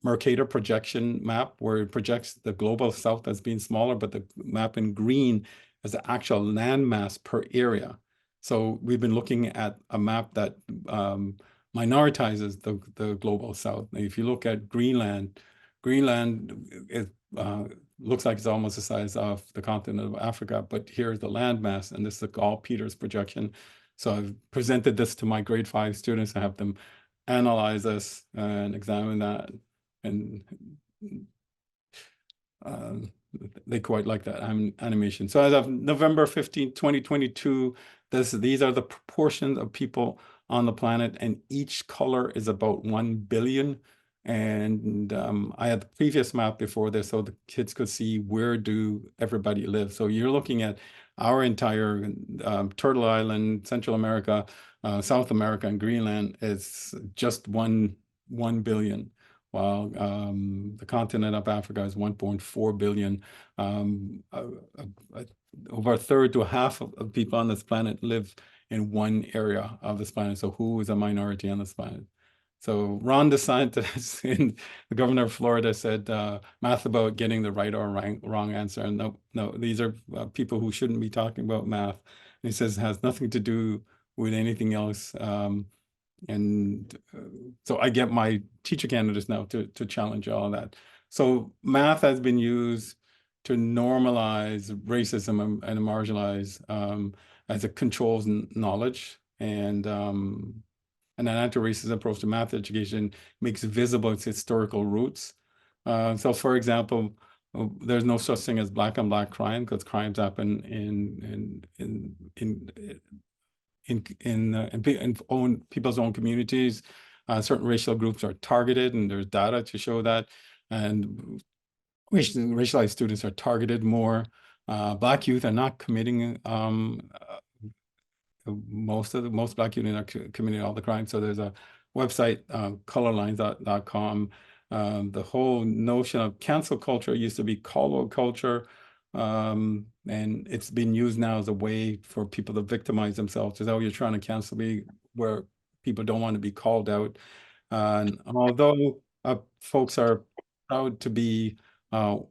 [SPEAKER 2] Mercator projection map, where it projects the global south as being smaller, but the map in green is the actual landmass per area. So we've been looking at a map that minoritizes the global south. Now, if you look at Greenland, it looks like it's almost the size of the continent of Africa, but here's the landmass, and this is the Gall-Peters projection. So I've presented this to my grade 5 students. I have them analyze this and examine that, and they quite like that animation. So as of November 15, 2022, these are the proportions of people on the planet, and each color is about 1 billion. And I had the previous map before this, so the kids could see where do everybody live. So you're looking at our entire Turtle Island, Central America, South America, and Greenland is just 1 billion, while the continent of Africa is 1.4 billion. Over a third to a half of people on this planet live in one area of this planet. So who is a minority on this planet? So Ron DeSantis, the governor of Florida, said math about getting the right or wrong answer. And no, these are people who shouldn't be talking about math. And he says it has nothing to do with anything else. So I get my teacher candidates now to challenge all of that. So math has been used to normalize racism and marginalize as it controls knowledge, and an anti-racist approach to math education makes visible its historical roots. So, for example, there's no such thing as black on black crime, because crimes happen in people's own communities. Certain racial groups are targeted, and there's data to show that. And racialized students are targeted more. Black youth are not committing most Black youth are committing all the crimes. So there's a website, colorlines.com. The whole notion of cancel culture used to be call out culture, and it's been used now as a way for people to victimize themselves. Is how you're trying to cancel me, where people don't want to be called out. And although folks are proud to be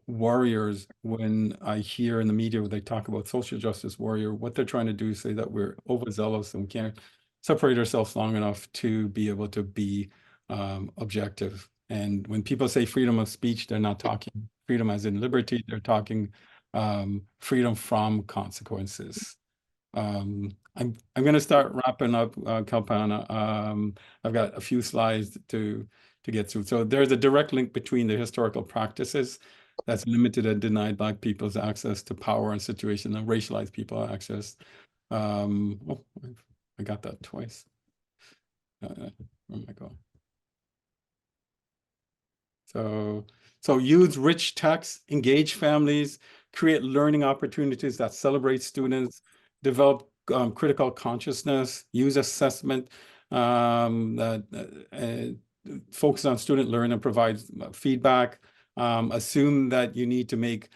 [SPEAKER 2] warriors, when I hear in the media where they talk about social justice warrior, what they're trying to do is say that we're overzealous and we can't separate ourselves long enough to be able to be objective. And when people say freedom of speech, they're not talking freedom as in liberty, they're talking freedom from consequences. I'm going to start wrapping up, Kalpana. I've got a few slides to get through. So there's a direct link between the historical practices that's limited and denied Black people's access to power and situation, and racialized people access. Oh, I got that twice. Where am I going? So use rich text, engage families, create learning opportunities that celebrate students, develop critical consciousness, use assessment that focus on student learning and provide feedback. Assume that you need to make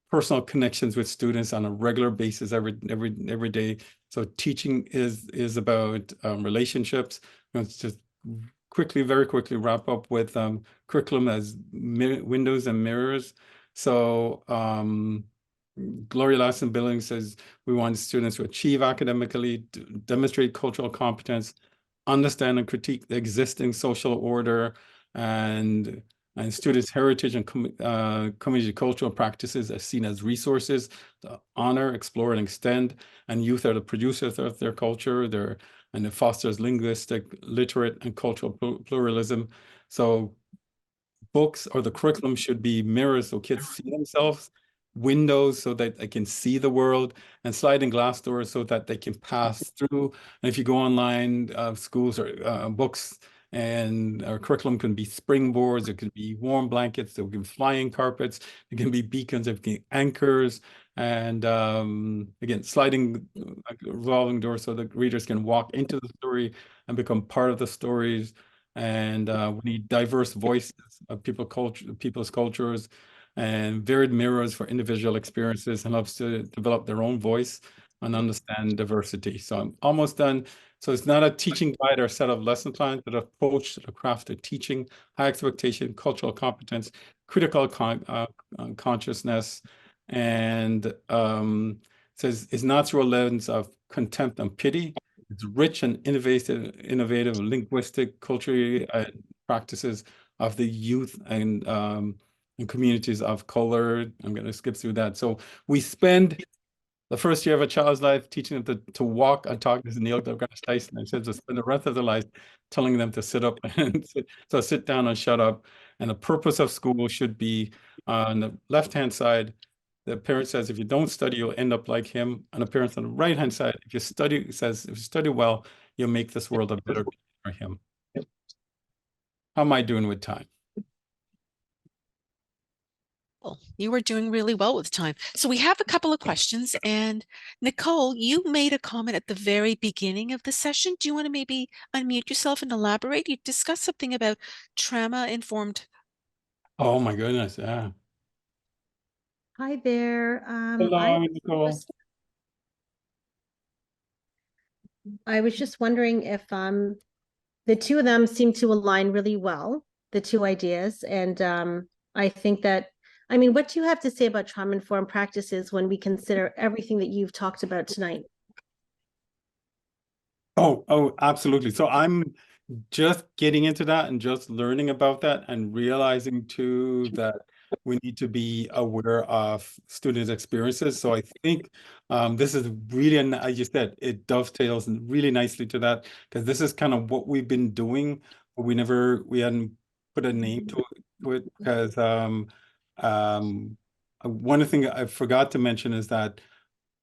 [SPEAKER 2] personal connections with students on a regular basis every day. So teaching is about relationships. Let's just very quickly wrap up with curriculum as windows and mirrors. So Gloria Lassen Billings says we want students to achieve academically, demonstrate cultural competence, understand and critique the existing social order, and students' heritage and community cultural practices are seen as resources to honor, explore, and extend. And youth are the producers of their culture. And it fosters linguistic, literate, and cultural pluralism. So books or the curriculum should be mirrors so kids see themselves, windows so that they can see the world, and sliding glass doors so that they can pass through. And if you go online, schools or books and our curriculum can be springboards, it can be warm blankets, there can be flying carpets, it can be beacons, it can be anchors, and again, sliding revolving doors so that readers can walk into the story and become part of the stories. And we need diverse voices of people's cultures, and varied mirrors for individual experiences, and helps to develop their own voice. and understand diversity. So I'm almost done. So it's not a teaching guide or set of lesson plans, but approach to the craft of teaching, high expectation, cultural competence, critical consciousness, and says it's not through a lens of contempt and pity. It's rich and innovative linguistic, cultural practices of the youth and communities of color. I'm going to skip through that. So we spend the first year of a child's life teaching them to walk and talk. This is Neil deGrasse Tyson. It says to spend the rest of their life telling them to sit up and sit down and shut up. And the purpose of school should be on the left-hand side. The parent says, if you don't study, you'll end up like him. And the parent on the right-hand side, if you study, says, if you study well, you'll make this world a better place for him. How am I doing with time?
[SPEAKER 1] You were doing really well with time. So we have a couple of questions. And Nicole, you made a comment at the very beginning of the session. Do you want to maybe unmute yourself and elaborate? You discussed something about trauma-informed.
[SPEAKER 2] Oh my goodness, yeah.
[SPEAKER 3] Hi there.
[SPEAKER 2] Hello, Nicole.
[SPEAKER 3] I was just wondering if the two of them seem to align really well, the two ideas. And I think that, I mean, what do you have to say about trauma-informed practices when we consider everything that you've talked about tonight?
[SPEAKER 2] Oh, absolutely. So I'm just getting into that and just learning about that and realizing too that we need to be aware of students' experiences. So I think this is really, as you said, it dovetails really nicely to that because this is kind of what we've been doing, but we hadn't put a name to it because one of the things I forgot to mention is that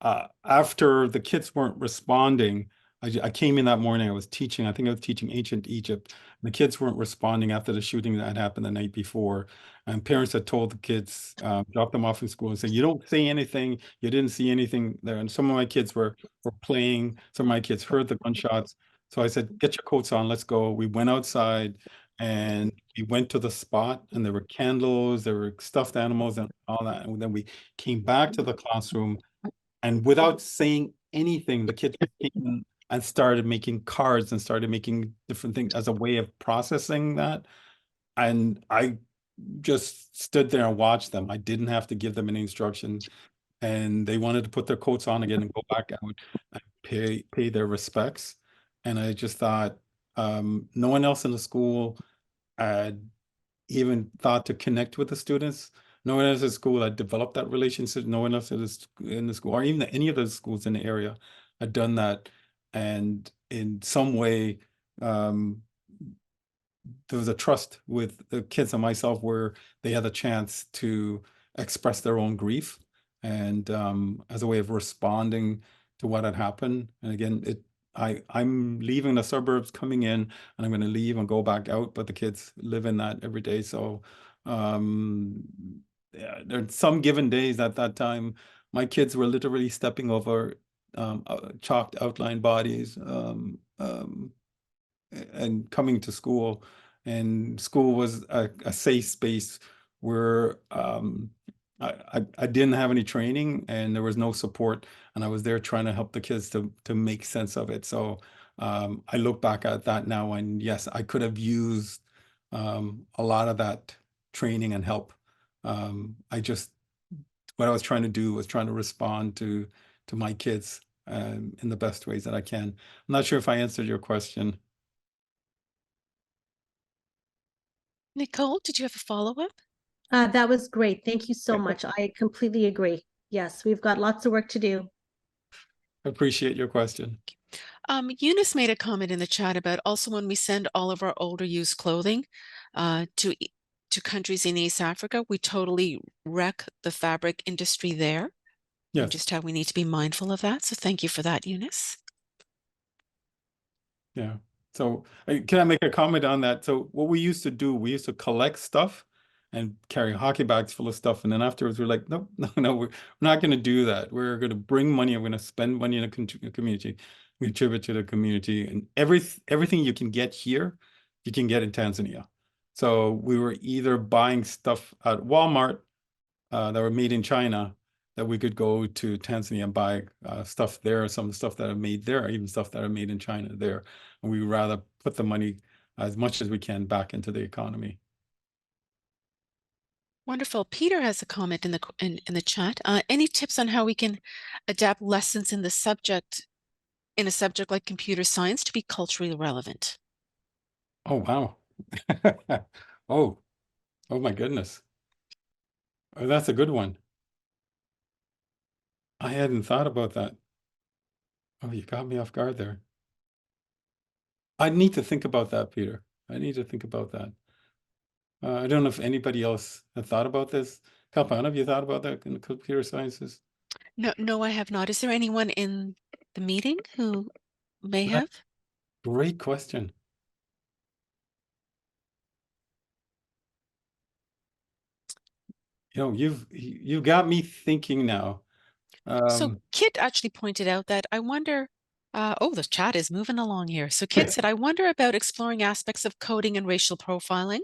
[SPEAKER 2] after the kids weren't responding, I came in that morning, I was teaching, I think I was teaching ancient Egypt. The kids weren't responding after the shooting that had happened the night before. And parents had told the kids, drop them off in school and say, you don't say anything, you didn't see anything there. And some of my kids were playing, some of my kids heard the gunshots. So I said, get your coats on, let's go. We went outside and we went to the spot and there were candles, there were stuffed animals and all that. And then we came back to the classroom and without saying anything, the kids came and started making cards and started making different things as a way of processing that. And I just stood there and watched them. I didn't have to give them any instruction. And they wanted to put their coats on again and go back out and pay their respects. And I just thought, no one else in the school had even thought to connect with the students. No one else at school had developed that relationship. No one else in the school, or even any of the schools in the area, had done that. And in some way, there was a trust with the kids and myself where they had a chance to express their own grief and as a way of responding to what had happened. And again, I'm leaving the suburbs, coming in, and I'm going to leave and go back out, but the kids live in that every day. So yeah, there's some given days at that time, my kids were literally stepping over chalked outline bodies and coming to school. And school was a safe space where I didn't have any training and there was no support. And I was there trying to help the kids to make sense of it. So I look back at that now and yes, I could have used a lot of that training and help. What I was trying to do was trying to respond to my kids in the best ways that I can. I'm not sure if I answered your question.
[SPEAKER 1] Nicole, did you have a follow-up?
[SPEAKER 3] That was great. Thank you so much. I completely agree. Yes, we've got lots of work to do.
[SPEAKER 2] I appreciate your question.
[SPEAKER 1] Eunice made a comment in the chat about also when we send all of our older used clothing to countries in East Africa, we totally wreck the fabric industry there.
[SPEAKER 2] Yes.
[SPEAKER 1] Just how we need to be mindful of that. So thank you for that, Eunice.
[SPEAKER 2] Yeah. So can I make a comment on that? So what we used to do, we used to collect stuff and carry hockey bags full of stuff. And then afterwards, we're like, no, we're not going to do that. We're going to bring money. We're going to spend money in a community, we contribute to the community, and everything you can get here, you can get in Tanzania. So we were either buying stuff at Walmart that were made in China that we could go to Tanzania and buy stuff there, some stuff that are made there, even stuff that are made in China there. And we rather put the money as much as we can back into the economy.
[SPEAKER 1] Wonderful. Peter has a comment in the chat. Any tips on how we can adapt lessons in a subject like computer science to be culturally relevant?
[SPEAKER 2] Oh, wow. Oh, oh my goodness. Oh, that's a good one. I hadn't thought about that. Oh, you got me off guard there. I need to think about that, Peter. I need to think about that. I don't know if anybody else had thought about this. Kalpan, have you thought about that in the computer sciences?
[SPEAKER 1] No, I have not. Is there anyone in the meeting who may
[SPEAKER 2] That-
[SPEAKER 1] have?
[SPEAKER 2] Great question. You know, you've got me thinking now.
[SPEAKER 1] So Kit actually pointed out that I wonder, oh, the chat is moving along here. So Kit said, I wonder about exploring aspects of coding and racial profiling.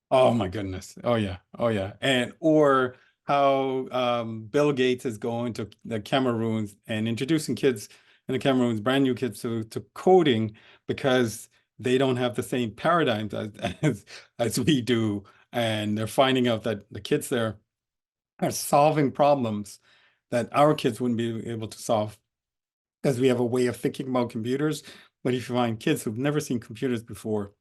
[SPEAKER 2] Oh my goodness. Oh yeah. Oh yeah. And or how Bill Gates is going to the Cameroons and introducing kids in the Cameroons, brand new kids to coding because they don't have the same paradigms as we do. And they're finding out that the kids there are solving problems that our kids wouldn't be able to solve because we have a way of thinking about computers. But if you find kids who've never seen computers before,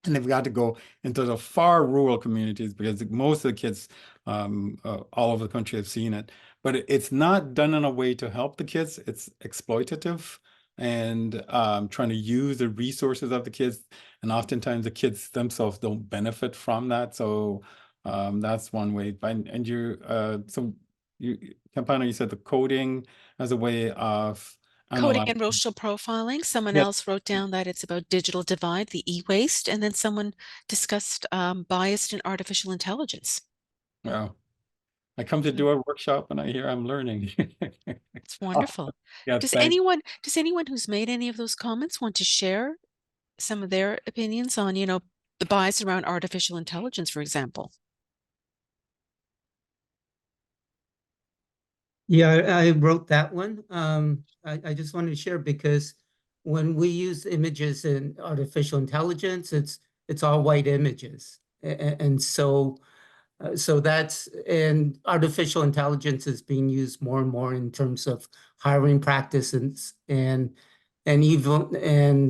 [SPEAKER 2] and they've got to go into the far rural communities because most of the kids all over the country have seen it. But it's not done in a way to help the kids. It's exploitative and trying to use the resources of the kids. And oftentimes the kids themselves don't benefit from that. So that's one way. And Campana, you said the coding as a way of
[SPEAKER 1] Coding
[SPEAKER 2] analyzing.
[SPEAKER 1] and racial profiling. Someone
[SPEAKER 2] Yep.
[SPEAKER 1] else wrote down that it's about digital divide, the e-waste, and then someone discussed bias in artificial intelligence.
[SPEAKER 2] Wow. I come to do a workshop and I hear I'm learning.
[SPEAKER 1] It's wonderful.
[SPEAKER 2] Yeah,
[SPEAKER 1] Does
[SPEAKER 2] thanks.
[SPEAKER 1] anyone who's made any of those comments want to share some of their opinions on, the bias around artificial intelligence, for example?
[SPEAKER 4] Yeah, I wrote that one. I just wanted to share because when we use images in artificial intelligence, it's all white images, and so and artificial intelligence is being used more and more in terms of hiring practices and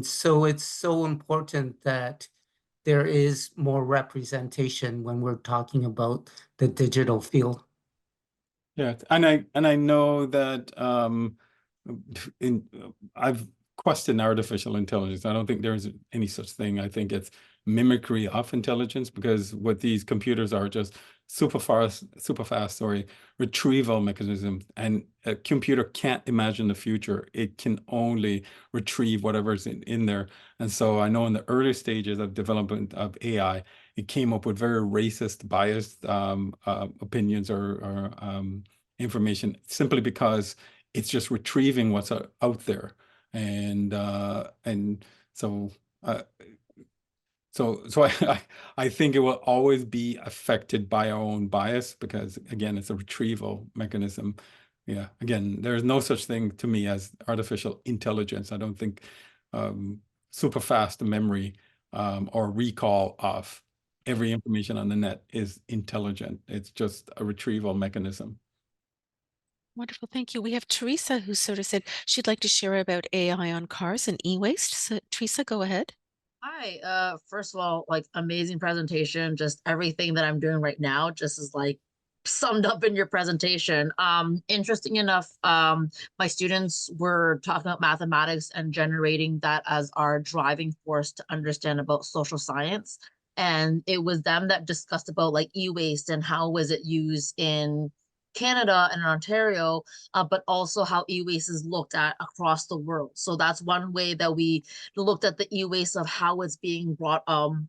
[SPEAKER 4] so it's so important that there is more representation when we're talking about the digital field.
[SPEAKER 2] Yeah, and I know that I've questioned artificial intelligence. I don't think there's any such thing. I think it's mimicry of intelligence because what these computers are just super fast, retrieval mechanisms. And a computer can't imagine the future. It can only retrieve whatever's in there. And so I know in the early stages of development of AI, it came up with very racist, biased opinions or information simply because it's just retrieving what's out there, and so I think it will always be affected by our own bias because again, it's a retrieval mechanism. Yeah, again, there's no such thing to me as artificial intelligence. I don't think super fast memory or recall of every information on the net is intelligent. It's just a retrieval mechanism.
[SPEAKER 1] Wonderful, thank you. We have Teresa who sort of said she'd like to share about AI on cars and e-waste. So Teresa, go ahead.
[SPEAKER 5] Hi, first of all, like amazing presentation. Just everything that I'm doing right now just is like summed up in your presentation. Interesting enough, my students were talking about mathematics and generating that as our driving force to understand about social science. And it was them that discussed about like e-waste and how was it used in Canada and Ontario, but also how e-waste is looked at across the world. So that's one way that we looked at the e-waste of how it's being brought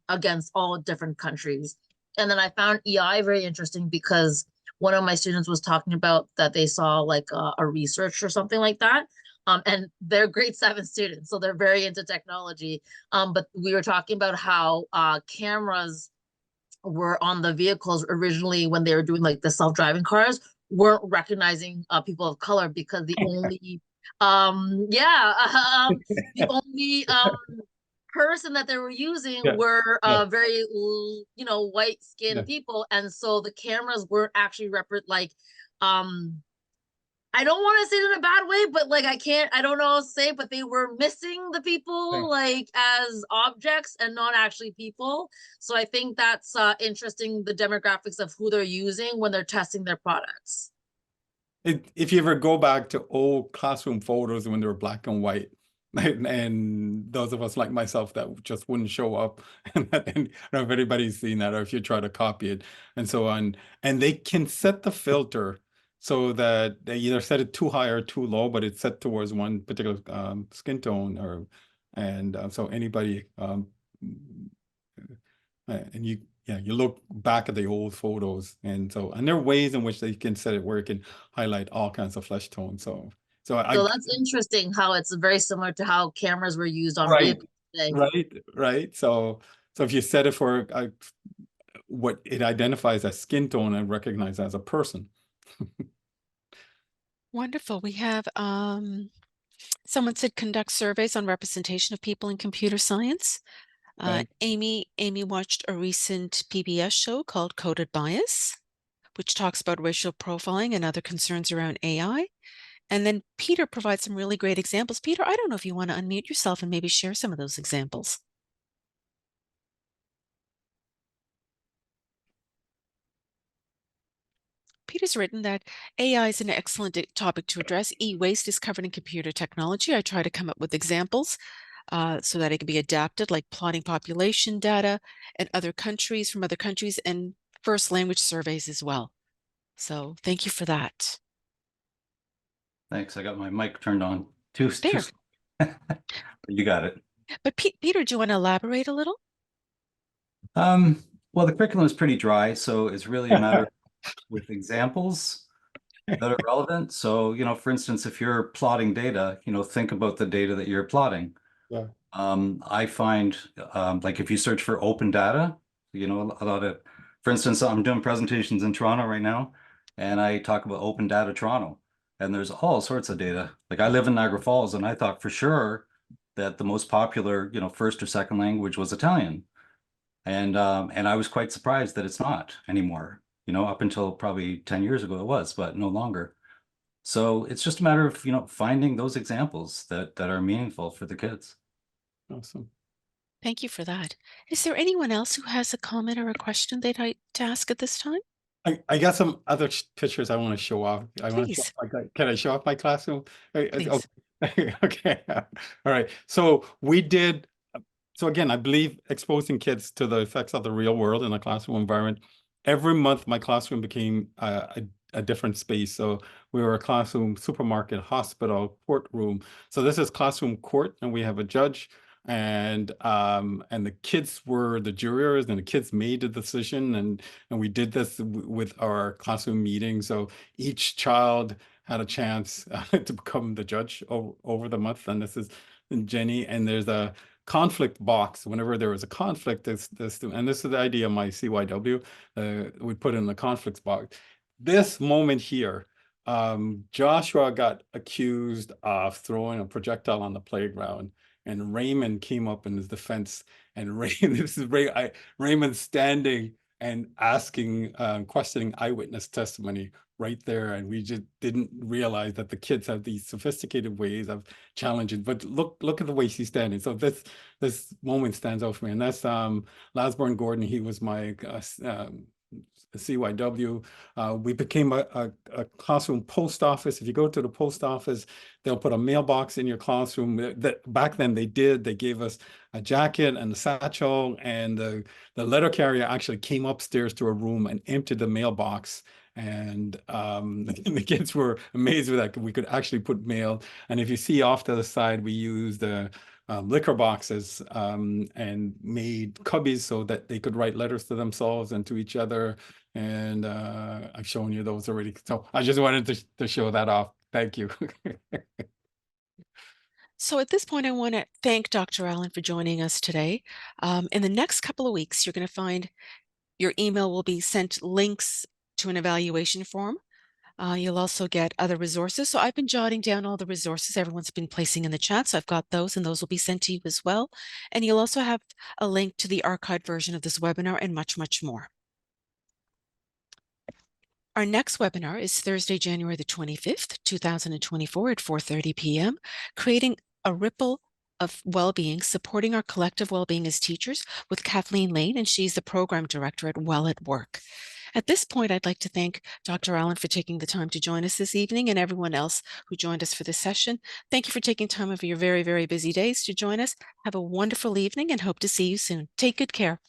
[SPEAKER 5] against all different countries. And then I found EI very interesting because one of my students was talking about that they saw like a research or something like that. And they're grade 7 students, so they're very into technology. But we were talking about how cameras were on the vehicles originally when they were doing like the self-driving cars weren't recognizing people of color because the only the only person that they were using
[SPEAKER 2] Yeah.
[SPEAKER 5] were
[SPEAKER 2] Yeah.
[SPEAKER 5] very white skinned
[SPEAKER 2] Yeah.
[SPEAKER 5] people, and so the cameras weren't actually I don't want to say it in a bad way, but like I don't know how to say, but they were missing the people like as objects and not actually people. So I think that's interesting, the demographics of who they're using when they're testing their products.
[SPEAKER 2] If you ever go back to old classroom photos when they were black and white, and those of us like myself that just wouldn't show up, and I don't know if anybody's seen that or if you try to copy it and so on, and they can set the filter so that they either set it too high or too low, but it's set towards one particular skin tone, or so anybody and you look back at the old photos, and there are ways in which they can set it where it can highlight all kinds of flesh tones. So
[SPEAKER 5] that's interesting how it's very similar to how cameras were used on
[SPEAKER 2] right,
[SPEAKER 5] vehicles today.
[SPEAKER 2] right. So if you set it for what it identifies as skin tone and recognize as a person.
[SPEAKER 1] Wonderful. We have someone said conduct surveys on representation of people in computer science. Amy watched a recent PBS show called Coded Bias, which talks about racial profiling and other concerns around AI. And then Peter provides some really great examples. Peter, I don't know if you want to unmute yourself and maybe share some of those examples. Peter's written that AI is an excellent topic to address. E-waste is covered in computer technology. I try to come up with examples so that it can be adapted, like plotting population data and other countries from other countries, and first language surveys as well. So thank you for that.
[SPEAKER 6] Thanks. I got my mic turned on. Too You got it.
[SPEAKER 1] But Peter, do you want to elaborate a little?
[SPEAKER 6] Well, the curriculum is pretty dry, so it's really a matter with examples that are relevant. So, for instance, if you're plotting data, think about the data that you're plotting.
[SPEAKER 2] Yeah.
[SPEAKER 6] I find, like if you search for open data, a lot of, for instance, I'm doing presentations in Toronto right now, and I talk about open data Toronto, and there's all sorts of data. Like I live in Niagara Falls, and I thought for sure that the most popular, first or second language was Italian. And I was quite surprised that it's not anymore. Up until probably 10 years ago it was, but no longer. So it's just a matter of, finding those examples that are meaningful for the kids.
[SPEAKER 2] Awesome.
[SPEAKER 1] Thank you for that. Is there anyone else who has a comment or a question they'd like to ask at this time?
[SPEAKER 2] I got some other pictures I want to show off.
[SPEAKER 1] Please.
[SPEAKER 2] Can I show off my classroom?
[SPEAKER 1] Please.
[SPEAKER 2] Okay. All right. So we did. So again, I believe exposing kids to the effects of the real world in a classroom environment. Every month, my classroom became a different space. So we were a classroom, supermarket, hospital, courtroom. So this is classroom court, and we have a judge, and the kids were the jurors, and the kids made the decision, and we did this with our classroom meeting. So each child had a chance to become the judge over the month. And this is Jenny, and there's a conflict box. Whenever there was a conflict, and this is the idea of my CYW, we put in the conflicts box. This moment here, Joshua got accused of throwing a projectile on the playground, and Raymond came up in his defense, and Raymond standing and asking, questioning eyewitness testimony right there, and we just didn't realize that the kids have these sophisticated ways of challenging. But look at the way she's standing. So this moment stands out for me, and that's Lasborn Gordon. He was my CYW. We became a classroom post office. If you go to the post office, they'll put a mailbox in your classroom. Back then they gave us a jacket and a satchel, and the letter carrier actually came upstairs to a room and emptied the mailbox. And the kids were amazed with that. We could actually put mail. And if you see off to the side, we used the liquor boxes and made cubbies so that they could write letters to themselves and to each other. And I've shown you those already. So I just wanted to show that off. Thank you.
[SPEAKER 1] So at this point, I want to thank Dr. Allen for joining us today. In the next couple of weeks, you're going to find your email will be sent links to an evaluation form You'll also get other resources. So I've been jotting down all the resources everyone's been placing in the chat. So I've got those, and those will be sent to you as well. And you'll also have a link to the archived version of this webinar and much, much more. Our next webinar is Thursday, January the 25th, 2024 at 4:30 p.m., creating a ripple of well-being, supporting our collective well-being as teachers with Kathleen Lane, and she's the program director at Well at Work. At this point, I'd like to thank Dr. Allen for taking the time to join us this evening and everyone else who joined us for this session. Thank you for taking time of your very, very busy days to join us. Have a wonderful evening and hope to see you soon. Take good care.